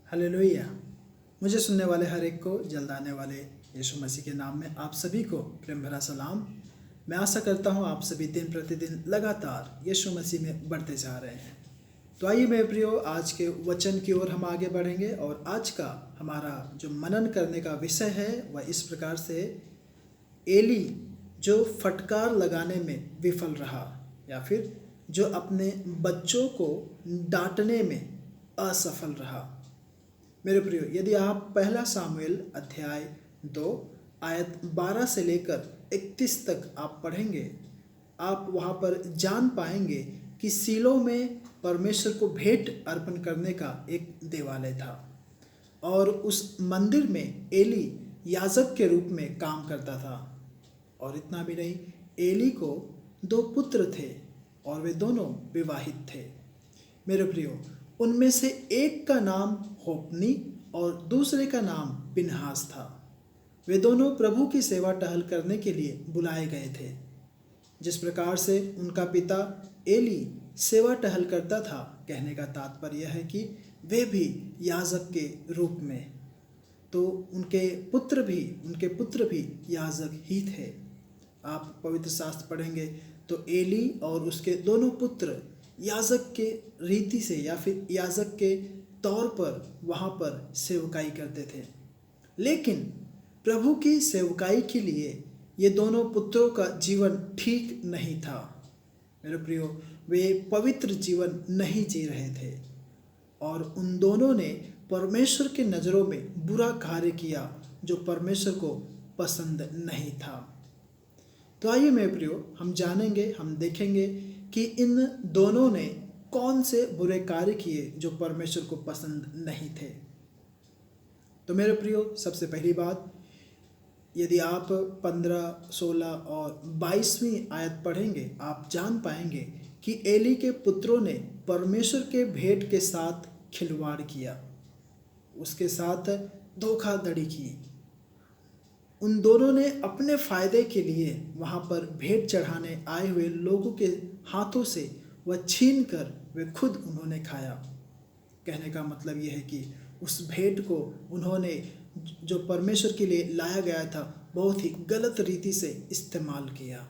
Hallelujah. मुझे सुनने वाले हर एक को जल्द आने वाले यीशु मसीह के नाम में आप सभी को प्रेम भरा सलाम। मैं आशा करता हूँ आप सभी दिन प्रतिदिन लगातार यीशु मसीह में बढ़ते जा रहे हैं। तो आइए मेरे प्रियो, आज के वचन की ओर हम आगे बढ़ेंगे और आज का हमारा जो मनन करने का विषय है वह इस प्रकार से, एली जो फटकार लगाने में विफल रहा या फिर जो अपने बच्चों को डांटने में असफल रहा। मेरे प्रियो, यदि आप पहला सामुएल अध्याय 2 आयत 12 से लेकर 31 तक आप पढ़ेंगे, आप वहाँ पर जान पाएंगे कि सीलो में परमेश्वर को भेंट अर्पण करने का एक देवालय था और उस मंदिर में एली याजक के रूप में काम करता था। और इतना भी नहीं, एली को 2 पुत्र थे और वे दोनों विवाहित थे। मेरे प्रियो, उनमें से एक का नाम होप्नी और दूसरे का नाम पिनहास था। वे दोनों प्रभु की सेवा टहल करने के लिए बुलाए गए थे। जिस प्रकार से उनका पिता एली सेवा टहल करता था, कहने का तात्पर्य यह है कि वे भी याजक के रूप में, तो उनके पुत्र भी याजक ही थे। आप पवित्र शास्त्र पढ़ेंगे तो एली और उसके दोनों पुत्र याजक के रीति से या फिर याजक के तौर पर वहाँ पर सेवकाई करते थे। लेकिन प्रभु की सेवकाई के लिए ये दोनों पुत्रों का जीवन ठीक नहीं था। मेरे प्रियो, वे पवित्र जीवन नहीं जी रहे थे और उन दोनों ने परमेश्वर के नज़रों में बुरा कार्य किया जो परमेश्वर को पसंद नहीं था। तो आइए मेरे प्रियो, हम जानेंगे, हम देखेंगे कि इन दोनों ने कौन से बुरे कार्य किए जो परमेश्वर को पसंद नहीं थे। तो मेरे प्रियो, सबसे पहली बात, यदि आप 15, 16 और 22वीं आयत पढ़ेंगे, आप जान पाएंगे कि एली के पुत्रों ने परमेश्वर के भेंट के साथ खिलवाड़ किया, उसके साथ धोखाधड़ी की। उन दोनों ने अपने फायदे के लिए वहाँ पर भेंट चढ़ाने आए हुए लोगों के हाथों से वह छीन कर वे खुद उन्होंने खाया। कहने का मतलब यह है कि उस भेंट को उन्होंने जो परमेश्वर के लिए लाया गया था बहुत ही गलत रीति से इस्तेमाल किया।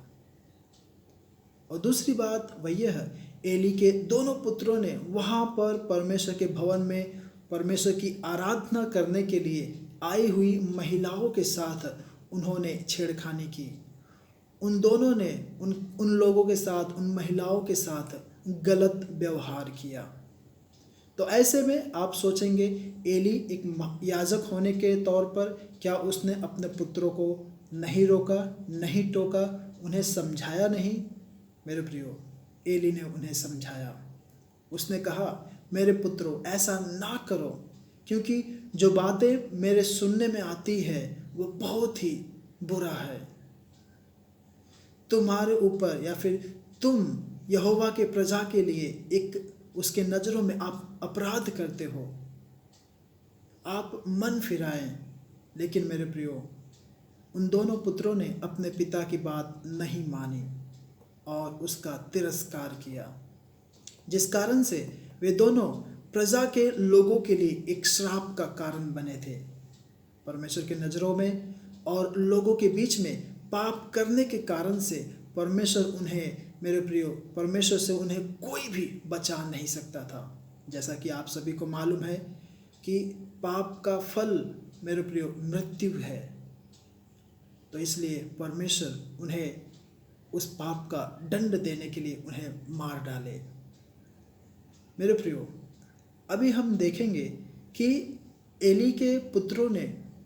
और दूसरी बात वह यह, एली के दोनों पुत्रों ने वहाँ पर परमेश्वर के भवन में परमेश्वर की आराधना करने के लिए आई हुई महिलाओं के साथ उन्होंने छेड़खानी की। उन दोनों ने उन लोगों के साथ, उन महिलाओं के साथ गलत व्यवहार किया। तो ऐसे में आप सोचेंगे, एली एक याजक होने के तौर पर क्या उसने अपने पुत्रों को नहीं रोका, नहीं टोका, उन्हें समझाया नहीं? मेरे प्रियो, एली ने उन्हें समझाया। उसने कहा, मेरे पुत्रों, ऐसा ना करो, क्योंकि जो बातें मेरे सुनने में आती है वो बहुत ही बुरा है। तुम्हारे ऊपर या फिर तुम यहोवा के प्रजा के लिए एक उसके नज़रों में आप अपराध करते हो, आप मन फिराएं। लेकिन मेरे प्रियो, उन दोनों पुत्रों ने अपने पिता की बात नहीं मानी और उसका तिरस्कार किया, जिस कारण से वे दोनों प्रजा के लोगों के लिए एक श्राप का कारण बने थे। परमेश्वर के नज़रों में और लोगों के बीच में पाप करने के कारण से परमेश्वर से उन्हें कोई भी बचा नहीं सकता था। जैसा कि आप सभी को मालूम है कि पाप का फल, मेरे प्रियो, मृत्यु है। तो इसलिए परमेश्वर उन्हें उस पाप का दंड देने के लिए उन्हें मार डाले। मेरे प्रियो, अभी हम देखेंगे कि एली के पुत्रों ने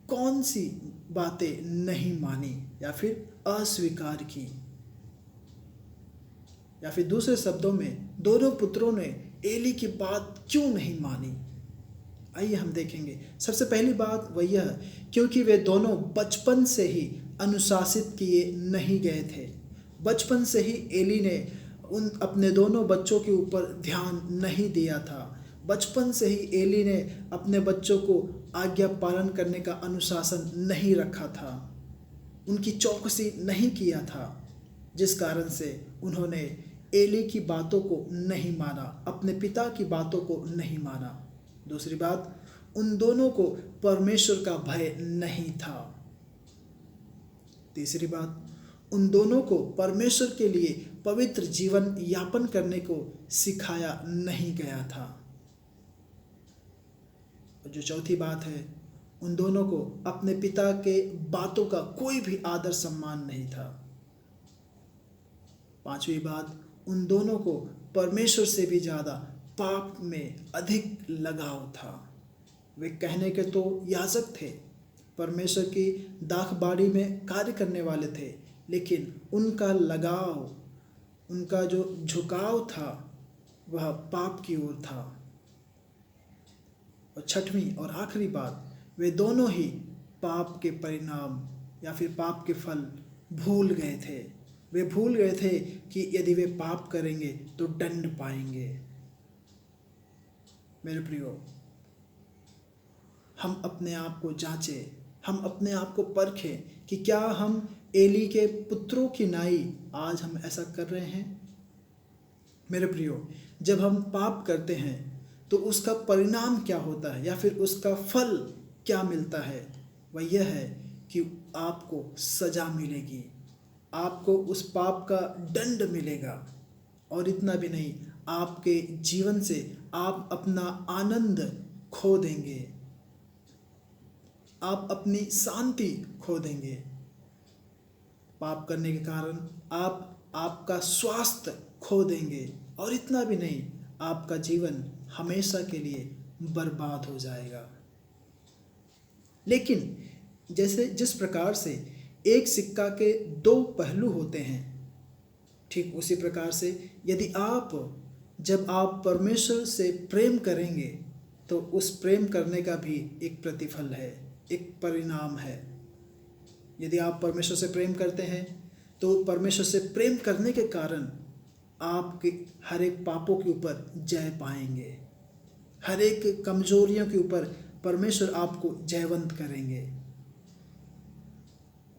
कौन सी बातें नहीं मानी या फिर अस्वीकार की, या फिर दूसरे शब्दों में दोनों पुत्रों ने एली की बात क्यों नहीं मानी। आइए हम देखेंगे। सबसे पहली बात वह यह, क्योंकि वे दोनों बचपन से ही अनुशासित किए नहीं गए थे। बचपन से ही एली ने अपने दोनों बच्चों के ऊपर ध्यान नहीं दिया था। बचपन से ही एली ने अपने बच्चों को आज्ञा पालन करने का अनुशासन नहीं रखा था, उनकी चौकसी नहीं किया था, जिस कारण से उन्होंने एली की बातों को नहीं माना, अपने पिता की बातों को नहीं माना। दूसरी बात, उन दोनों को परमेश्वर का भय नहीं था। तीसरी बात, उन दोनों को परमेश्वर के लिए पवित्र जीवन यापन करने को सिखाया नहीं गया था। और जो चौथी बात है, उन दोनों को अपने पिता के बातों का कोई भी आदर सम्मान नहीं था। पांचवी बात, उन दोनों को परमेश्वर से भी ज़्यादा पाप में अधिक लगाव था। वे कहने के तो याजक थे, परमेश्वर की दाखबाड़ी में कार्य करने वाले थे, लेकिन उनका लगाव, उनका जो झुकाव था वह पाप की ओर था। और छठवीं और आखिरी बात, वे दोनों ही पाप के परिणाम या फिर पाप के फल भूल गए थे। वे भूल गए थे कि यदि वे पाप करेंगे तो दंड पाएंगे। मेरे प्रियो, हम अपने आप को जांचें, हम अपने आप को परखें कि क्या हम एली के पुत्रों की नाई आज हम ऐसा कर रहे हैं। मेरे प्रियो, जब हम पाप करते हैं तो उसका परिणाम क्या होता है या फिर उसका फल क्या मिलता है, वह यह है कि आपको सज़ा मिलेगी, आपको उस पाप का दंड मिलेगा। और इतना भी नहीं, आपके जीवन से आप अपना आनंद खो देंगे, आप अपनी शांति खो देंगे। पाप करने के कारण आप आपका स्वास्थ्य खो देंगे। और इतना भी नहीं, आपका जीवन हमेशा के लिए बर्बाद हो जाएगा। लेकिन जैसे जिस प्रकार से एक सिक्का के दो पहलू होते हैं, ठीक उसी प्रकार से जब आप परमेश्वर से प्रेम करेंगे तो उस प्रेम करने का भी एक प्रतिफल है, एक परिणाम है। यदि आप परमेश्वर से प्रेम करते हैं तो परमेश्वर से प्रेम करने के कारण आपके हर एक पापों के ऊपर जय पाएंगे, हर एक कमजोरियों के ऊपर परमेश्वर आपको जयवंत करेंगे।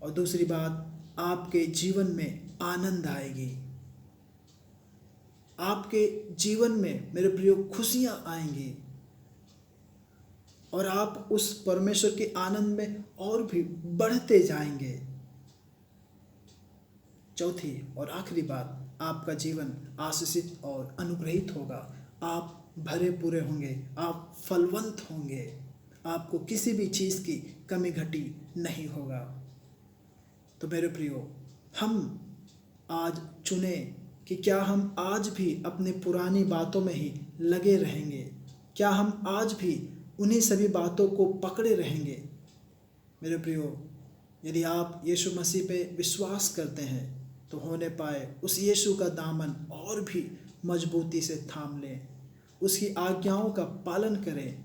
और दूसरी बात, आपके जीवन में आनंद आएगी, आपके जीवन में मेरे प्रियो खुशियां आएंगी और आप उस परमेश्वर के आनंद में और भी बढ़ते जाएंगे। चौथी और आखिरी बात, आपका जीवन आशीषित और अनुग्रहित होगा, आप भरे पूरे होंगे, आप फलवंत होंगे, आपको किसी भी चीज़ की कमी घटी नहीं होगा। तो मेरे प्रियो, हम आज चुने कि क्या हम आज भी अपने पुरानी बातों में ही लगे रहेंगे, क्या हम आज भी उन्हीं सभी बातों को पकड़े रहेंगे। मेरे प्रियो, यदि आप यीशु मसीह पे विश्वास करते हैं तो होने पाए उस यीशु का दामन और भी मजबूती से थाम लें, उसकी आज्ञाओं का पालन करें,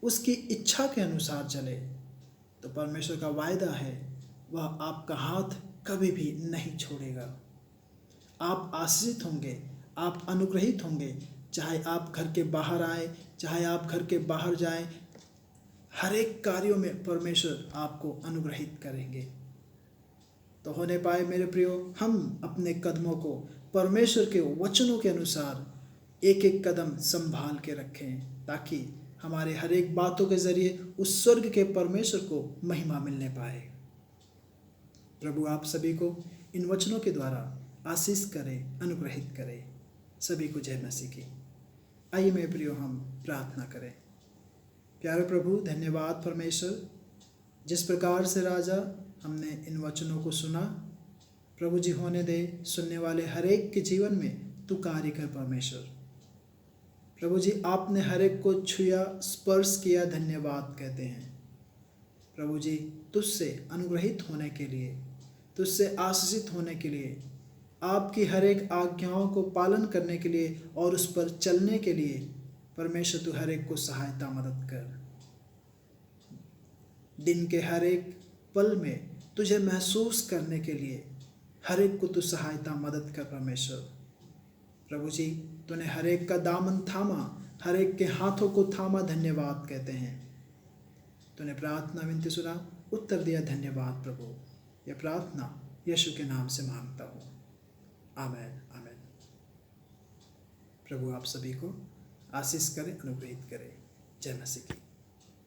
उसकी इच्छा के अनुसार चले, तो परमेश्वर का वायदा है वह आपका हाथ कभी भी नहीं छोड़ेगा। आप आशीषित होंगे, आप अनुग्रहित होंगे, चाहे आप घर के बाहर आए, चाहे आप घर के बाहर जाएं, हर एक कार्यों में परमेश्वर आपको अनुग्रहित करेंगे। तो होने पाए मेरे प्रियो, हम अपने कदमों को परमेश्वर के वचनों के अनुसार एक एक कदम संभाल के रखें, ताकि हमारे हर एक बातों के जरिए उस स्वर्ग के परमेश्वर को महिमा मिलने पाए। प्रभु आप सभी को इन वचनों के द्वारा आशीष करे, अनुग्रहित करे। सभी को जय मसीह की। आइए मेरे प्रियो, हम प्रार्थना करें। प्यारे प्रभु, धन्यवाद परमेश्वर, जिस प्रकार से राजा हमने इन वचनों को सुना, प्रभु जी होने दे सुनने वाले हर एक के जीवन में तू कार्य कर परमेश्वर। प्रभु जी, आपने हर एक को छुआ, स्पर्श किया, धन्यवाद कहते हैं। प्रभु जी, तुझसे अनुग्रहित होने के लिए, तुझसे आशीषित होने के लिए, आपकी हर एक आज्ञाओं को पालन करने के लिए और उस पर चलने के लिए परमेश्वर तू हर एक को सहायता मदद कर। दिन के हर एक पल में तुझे महसूस करने के लिए हर एक को तू सहायता मदद कर परमेश्वर। प्रभु जी, तूने हर एक का दामन थामा, हर एक के हाथों को थामा, धन्यवाद कहते हैं। तूने प्रार्थना विनती सुना, उत्तर दिया, धन्यवाद प्रभु। यह प्रार्थना यीशु के नाम से मांगता हूँ, आमेन आमेन। प्रभु आप सभी को आशीष करे, अनुग्रहित करे। जय मसीह की।